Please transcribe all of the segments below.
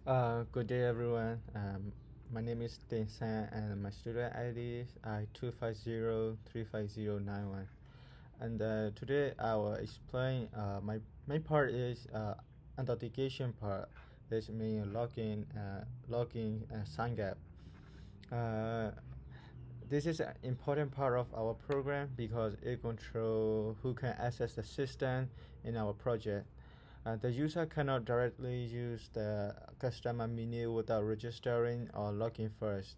Good day, everyone. My name is Ding San, and my student ID is 250 35091. And today I will explain my main part is authentication part. This means login, sign up. Uh, this is an important part of our program because it controls who can access the system in our project. The user cannot directly use the customer menu without registering or logging first.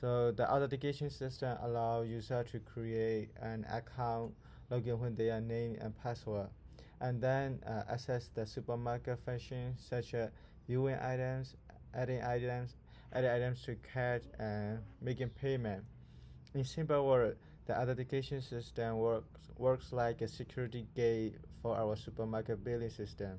So the authentication system allows user to create an account, login with their name and password, and then access the supermarket functions such as viewing items, adding items, adding items to cart, and making payment. In simple words, the authentication system works like a security gate for our supermarket billing system.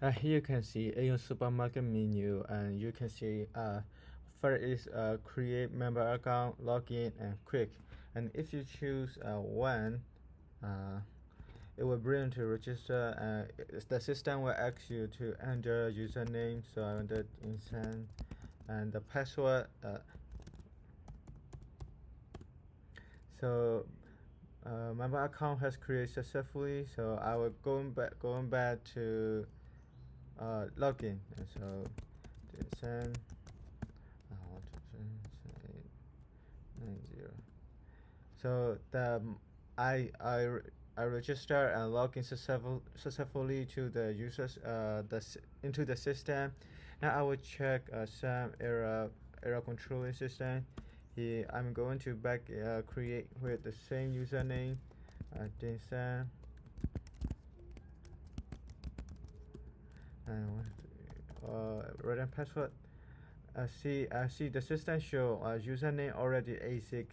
Here you can see a supermarket menu, and you can see first is create member account, login, and quick. And if you choose one, uh, it will bring to register. The system will ask you to enter username, so I entered instant, and the password. So member account has created successfully. So I will going back to login. And so send 90. So I register and log in successfully to the users into the system. Now I will check some error controlling system. Here I'm going to back create with the same username. Dinsan and written password. I see the system show username already A6,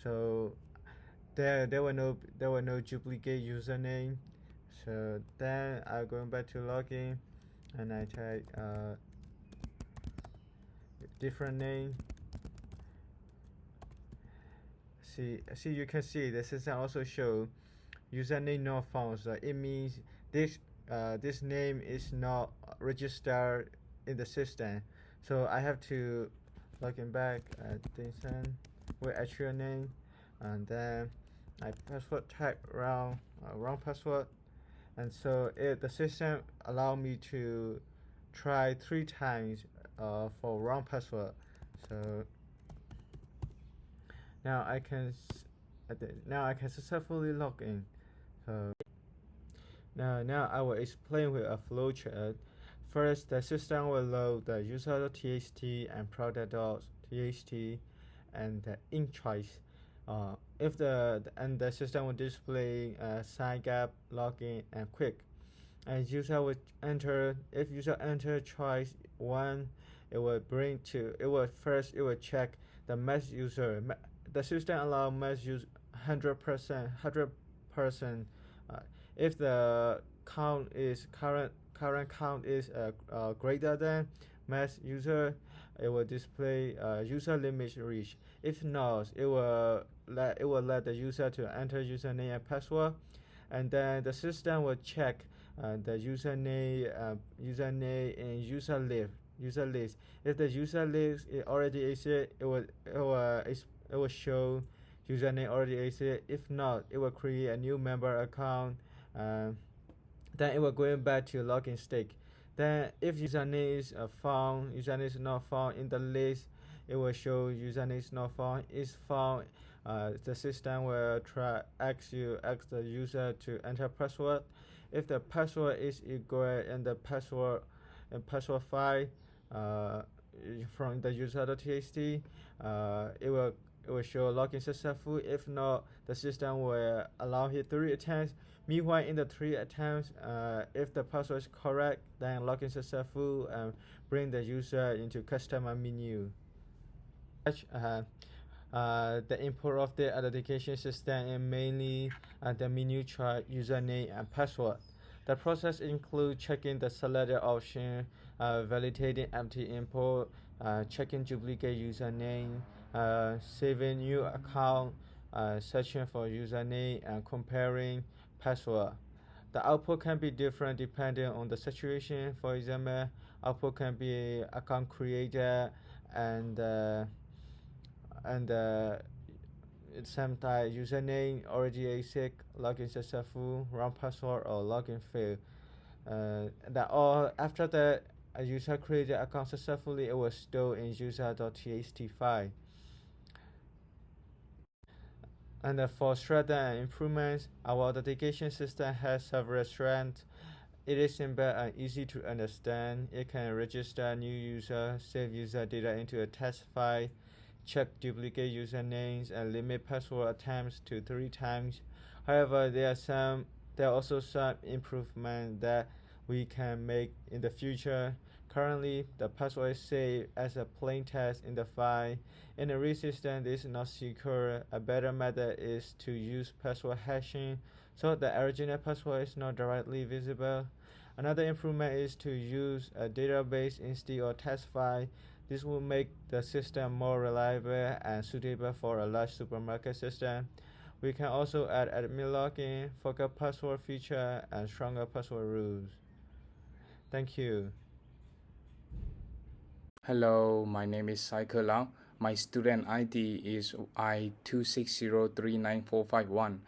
so there were no duplicate username. So then I'm going back to login, and I type different name. See you can see the system also show username not found. So it means this name is not registered in the system. So I have to login back at Dinsan with actual name, and then I password type wrong password, and so the system allow me to try 3 times for wrong password. So now I can successfully log in. So now I will explain with a flowchart. First, the system will load the user.txt and product.txt and the ink choice. If the system will display sign up, login, and quick. And user will enter. If user enter choice one, it will check the mass user. The system allow mass use 100%. Uh, if the current count is greater than mass user, it will display user limit reached. If not, it will let the user to enter username and password, and then the system will check the username and user list. If the user list already exists, it will show username already exists. If not, it will create a new member account. Then it will going back to login state. Then if username is not found in the list, it will show username is not found. Is found. The system will ask the user to enter password. If the password is equal and the password file uh, from the user.txt, it will show login successful. If not, the system will allow here 3 attempts. Meanwhile, in the 3 attempts, if the password is correct, then login successful and bring the user into customer menu. The input of the authentication system is mainly the menu chart, username, and password. The process includes checking the selected option, validating empty input, checking duplicate username, saving new account, searching for username, and comparing password. the output can be different depending on the situation. For example, output can be account creator and and sometimes username, origin ASIC, login successful, wrong password or login failed. That all after the a user created account successfully, it was stored in user.txt file. And for strength and improvements, our authentication system has several strengths. It is simple and easy to understand. It can register new user, save user data into a test file, check duplicate usernames, and limit password attempts to 3 times. However, there are also some improvements that we can make in the future. Currently, the password is saved as a plain text in the file. In a real system, this is not secure. A better method is to use password hashing so the original password is not directly visible. Another improvement is to use a database instead of text file. This will make the system more reliable and suitable for a large supermarket system. We can also add admin login, forgot password feature, and stronger password rules. Thank you. Hello, my name is Cycle Lau. My student ID is I260394551.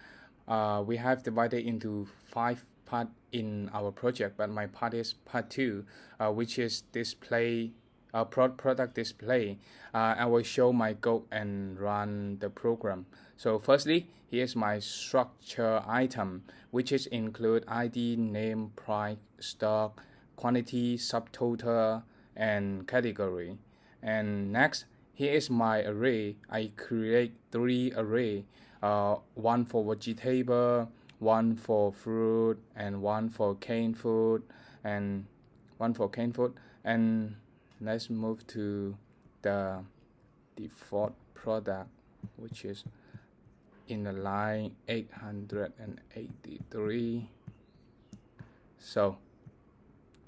We have divided into 5 parts in our project, but my part is part 2, which is display, product display. I will show my code and run the program. So firstly, here's my structure item, which is include ID, name, price, stock, quantity, subtotal, and category. And next, here is my array. I create 3 array, one for vegetable, one for fruit, and one for canned food, and let's move to the default product, which is in the line 883. So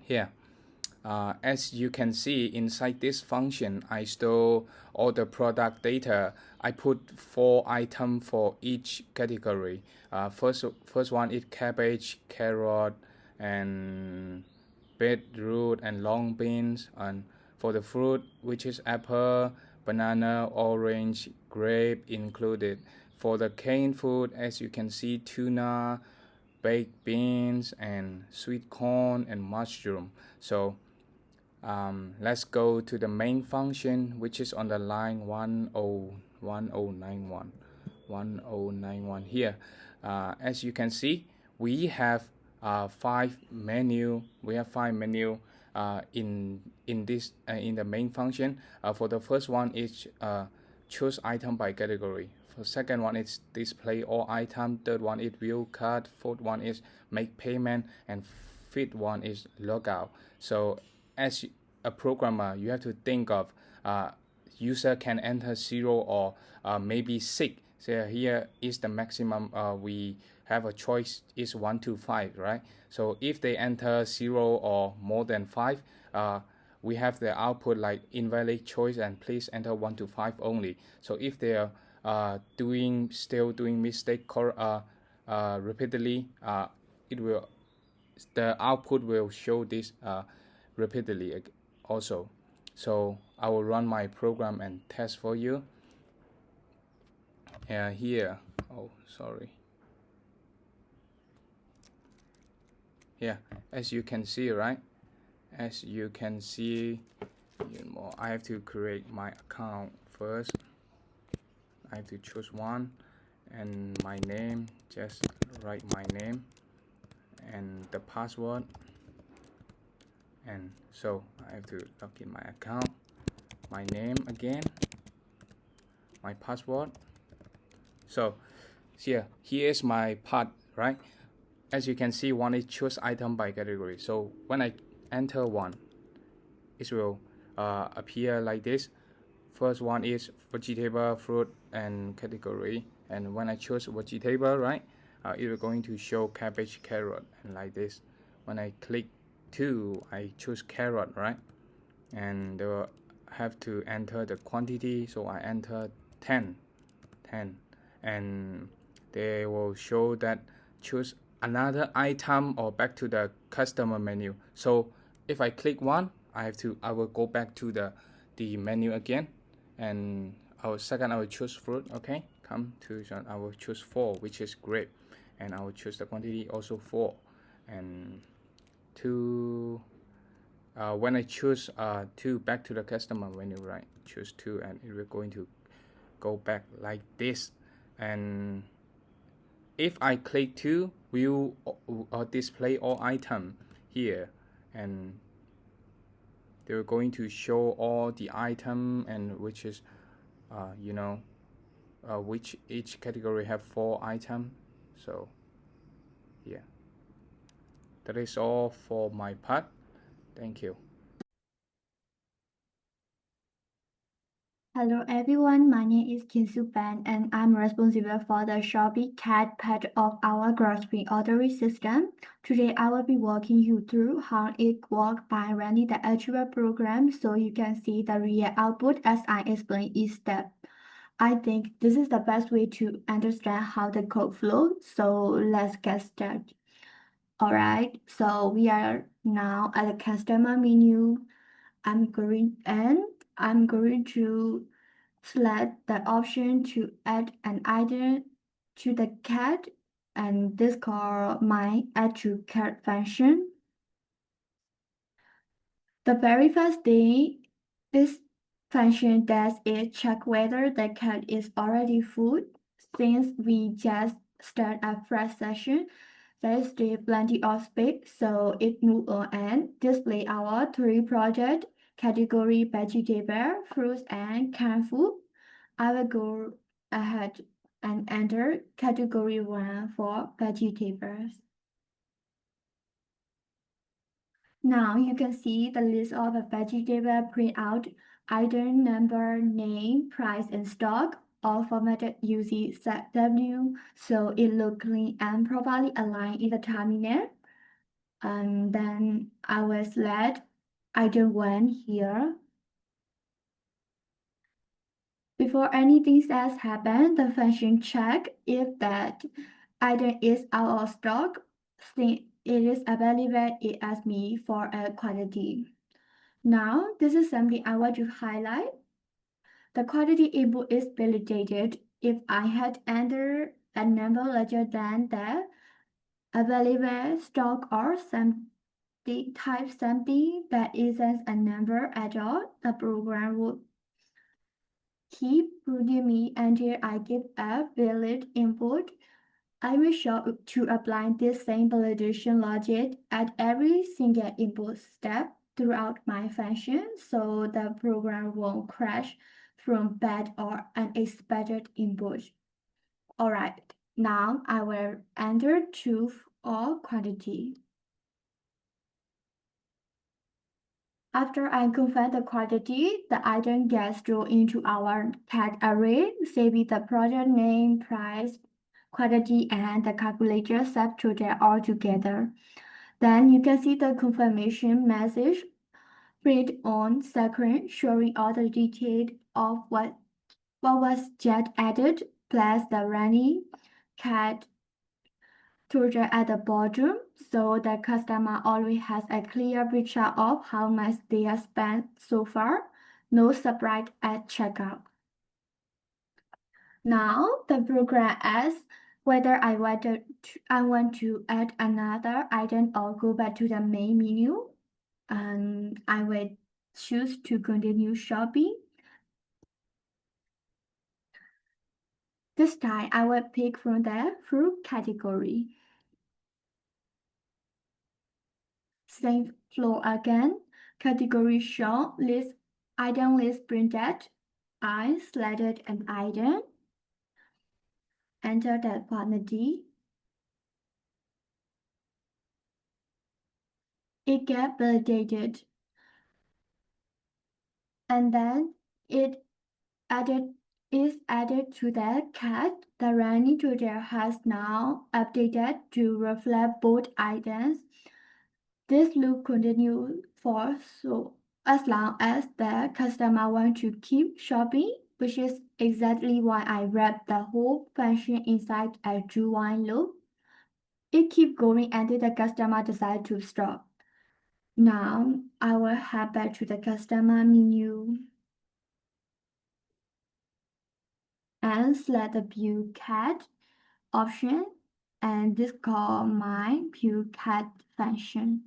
here, as you can see inside this function, I store all the product data. I put 4 items for each category. First one is cabbage, carrot, and beetroot and long beans. And for the fruit, which is apple, banana, orange, grape included. For the canned food, as you can see, tuna, baked beans, and sweet corn and mushroom. So let's go to the main function, which is on the line 1091 here. As you can see, we have 5 menu. We have 5 menu in the main function. For the first one is choose item by category. For second one is display all item. Third one is view card. Fourth one is make payment, and fifth one is logout. So as a programmer, you have to think of user can enter 0 or maybe 6. So here is the maximum. We have a choice is 1 to 5, right? So if they enter 0 or more than 5, we have the output like invalid choice and please enter 1 to 5 only. So if they are still doing mistake repeatedly, the output will show this repeatedly also. So I will run my program and test for you. Here, as you can see, right? As you can see, I have to create my account first. I have to choose one, and my name, just write my name and the password. And so I have to log in my account, my name again, my password. So here is my part, right? As you can see, one is choose item by category. So when I enter one, it will appear like this. First one is vegetable, fruit, and category. And when I choose vegetable, right, it will going to show cabbage, carrot, and like this. When I click 2, I choose carrot, right? And they will have to enter the quantity, so I enter 10, and they will show that choose another item or back to the customer menu. So if I click one, I will go back to the menu again, and I will choose fruit. Okay, I will choose 4, which is grape, and I will choose the quantity also 4, and 2. When I choose 2 back to the customer menu, right? Choose 2, and it will going to go back like this. And if I click 2, will display all item here, and they're going to show all the item, and which is which each category have 4 item. So yeah, that is all for my part. Thank you. Hello everyone, my name is Kinsu Pan and I'm responsible for the Shopee Cat part of our grocery ordering system. Today I will be walking you through how it works by running the actual program so you can see the real output as I explain each step. I think this is the best way to understand how the code flows, so let's get started. Alright, so we are now at the customer menu. I'm going to select the option to add an item to the cart, and this called my add to cart function. The very first thing this function does is check whether the cart is already full. Since we just start a fresh session, there is still plenty of space, so it move on and display our 3 project category: vegetable, fruits, and canned food. I will go ahead and enter category 1 for vegetables. Now you can see the list of a vegetable printout, item number, name, price, and stock, all formatted using ZW, so it looks clean and properly aligned in the terminal. And then I will select item 1 here. Before anything else happens, the function check if that item is out of stock. Since it is available, it asks me for a quantity. Now, this is something I want to highlight. The quantity input is validated if I had entered a number larger than the available stock or something type something that isn't a number at all. The program would keep putting me until I give a valid input. I will show to apply this same validation logic at every single input step throughout my function so the program won't crash from bad or unexpected input. Alright, now I will enter truth or quantity. After I confirm the quantity, the item gets thrown into our cat array, saving the project name, price, quantity, and the calculator subtotal all together. Then you can see the confirmation message print on screen showing all the details of what was just added, plus the running cat total at the bottom, so the customer always has a clear picture of how much they have spent so far. No surprise at checkout. Now the program asks whether I want to add another item or go back to the main menu, and I will choose to continue shopping. This time I will pick from the fruit category. Same flow again. Category shown, list item list printed. I selected an item, enter the quantity. It gets validated, and then it is added to the cart. The running total has now updated to reflect both items. This loop continues for so as long as the customer wants to keep shopping, which is exactly why I wrap the whole function inside a do while loop. It keeps going until the customer decides to stop. Now I will head back to the customer menu and select the view cat option and this call my view cat function.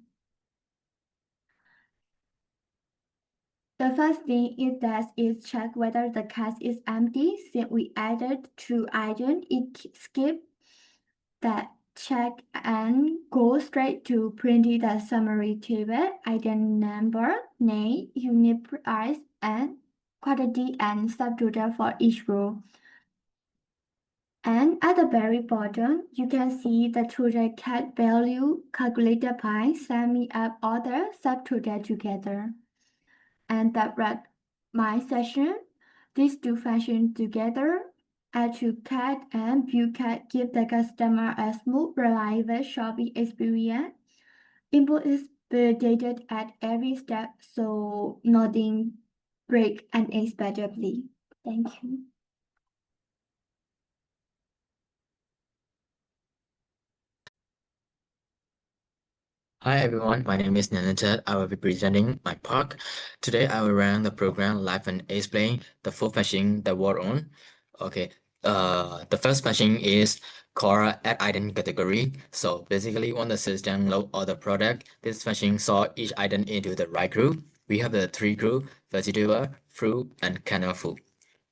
The first thing it does is check whether the cache is empty. Since we added 2 items, it skips that check and goes straight to printing the summary table, item number, name, unit price, and quantity and subtotal for each row. And at the very bottom, you can see the total cat value calculated by summing up all the subtotal together. And that wraps my session. These two functions together, add to cat and view cat, give the customer a smooth, reliable shopping experience. Input is validated at every step, so nothing breaks unexpectedly. Thank you. Hi everyone, my name is Nanatat. I will be presenting my part. Today I will run the program live and explain the full function that we're on. Okay, the first function is called add item category. So basically when the system load all the product, this function sort each item into the right group. We have the 3 group, vegetable, fruit, and canned food.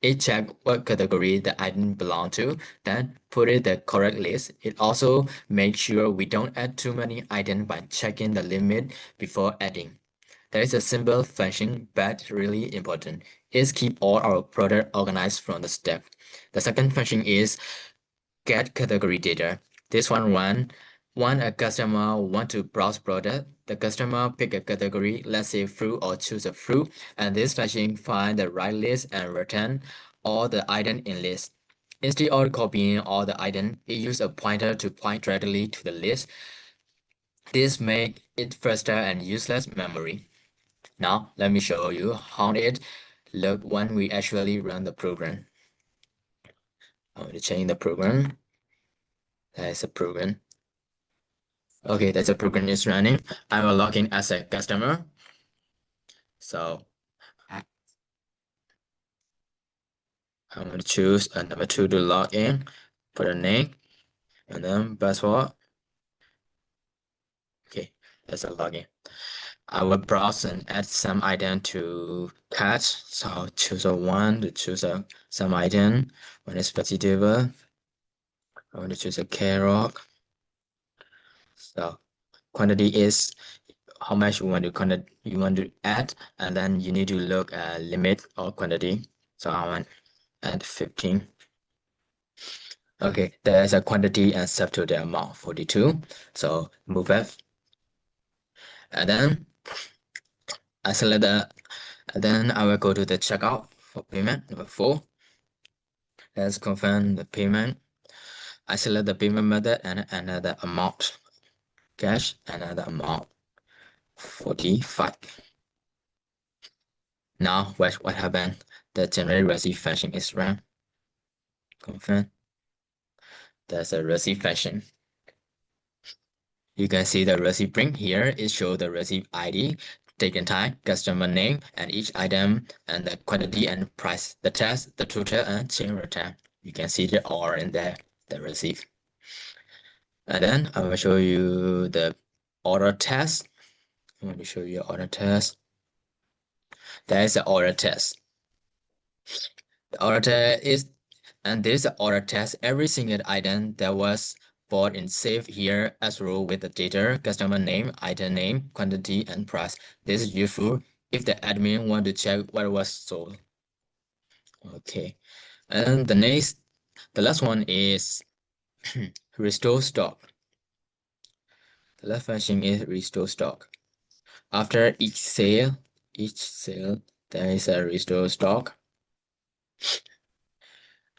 It checks what category the item belongs to, then put it the correct list. It also makes sure we don't add too many items by checking the limit before adding. There is a simple function, but really important. It's keep all our product organized from the step. The second function is get category data. This one when a customer want to browse product, the customer pick a category, let's say fruit or choose a fruit, and this function find the right list and return all the item in list. Instead of copying all the item, it use a pointer to point directly to the list. This make it faster and useless memory. Now let me show you how it look when we actually run the program. I'm going to change the program. There's a program. Okay, that's a program is running. I will log in as a customer. So I'm going to choose a number 2 to log in, put a name, and then password. Okay, that's a login. I will browse and add some item to cart. So choose a one to choose some item. One is vegetable. I want to choose a carrot. So quantity is how much you want to add, and then you need to look at limit or quantity. So I want add 15. Okay, there's a quantity and subtotal amount 42. So move F, and then I select the, and then I will go to the checkout for payment number 4. Let's confirm the payment. I select the payment method and another amount, cash, another amount 45. Now what happened? The generate receipt function is run. Confirm. There's a receipt function. You can see the receipt print here. It shows the receipt ID, taken time, customer name, and each item, and the quantity and price, the test, the total, and chain return. You can see the all in there, the receipt. And then I will show you the order test. I want to show you order test. There is the order test. The order test is, and there is the order test. Every single item that was bought in save here as row with the data, customer name, item name, quantity, and price. This is useful if the admin want to check what was sold. Okay, and the last one is restore stock. The last function is restore stock. After each sale, there is a restore stock.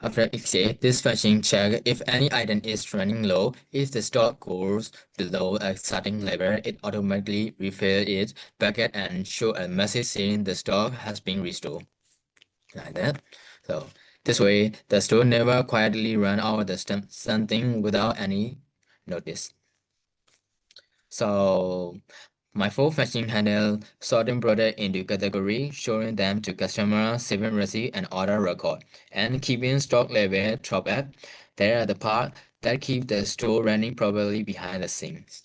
After each sale, this function checks if any item is running low. If the stock goes below a certain level, it automatically refills its bucket and show a message saying the stock has been restored. Like that. So this way, the store never quietly run out of something without any notice. So my full fetching handle sorting product into category, showing them to customer, saving receipt and order record, and keeping stock level top up. They are the part that keep the store running properly behind the scenes.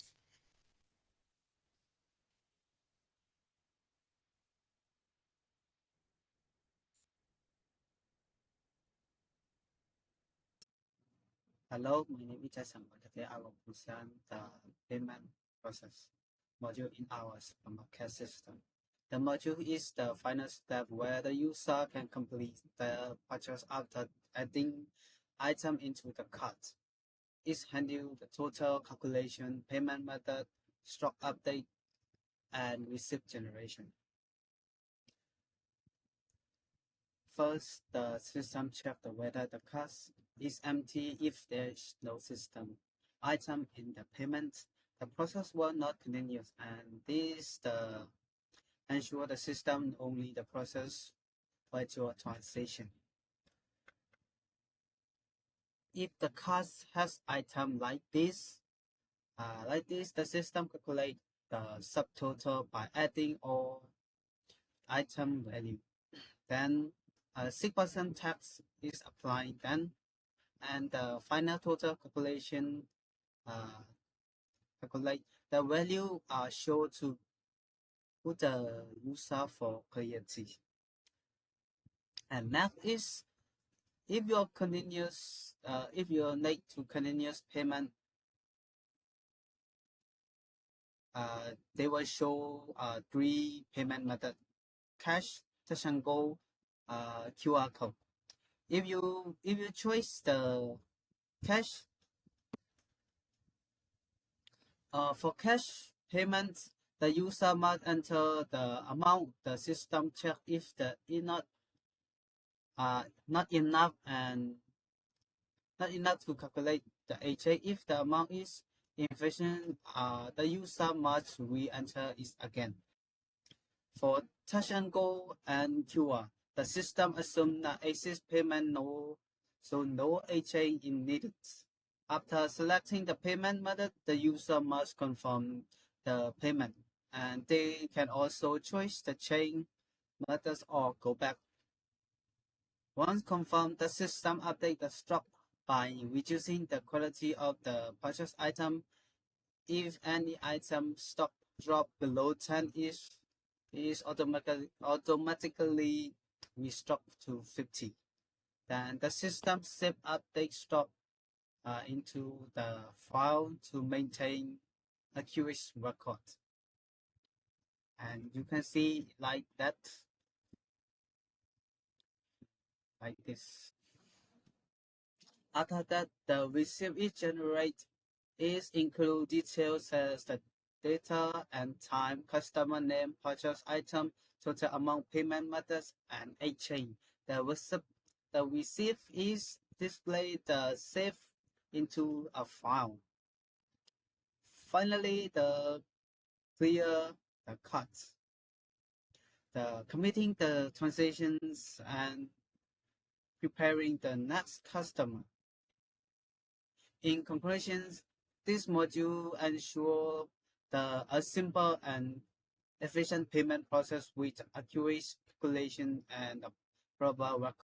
Hello, my name is Jason. Today I will present the payment process module in our supermarket system. The module is the final step where the user can complete the purchase after adding item into the cart. It handles the total calculation, payment method, stock update, and receipt generation. First, the system checks whether the cart is empty. If there is no system item in the payment, the process will not continue, and this ensure the system only the process virtual transaction. If the cart has item like this, the system calculate the subtotal by adding all item value. Then 6% tax is applied then, and the final total calculate the value shown to the user for clarity. And next is if you need to continuous payment, they will show 3 payment method: cash, touch and go, QR code. If you choose the cash, for cash payment, the user must enter the amount. The system check if the is not enough to calculate the HA. If the amount is insufficient, the user must re-enter it again. For touch and go and QR, the system assumes that access payment no HA is needed. After selecting the payment method, the user must confirm the payment, and they can also choose the change methods or go back. Once confirmed, the system updates the stock by reducing the quality of the purchase item. If any item stock drop below 10, is automatically restocked to 50. Then the system save update stock into the file to maintain accurate record. And you can see like that, like this. After that, the receipt is generated is include details as the data and time, customer name, purchase item, total amount, payment methods, and HA. The receipt is displayed saved into a file. Finally, the clear the cards, the committing the transactions and preparing the next customer. In conclusion, this module ensures a simple and efficient payment process with accurate calculation and proper record.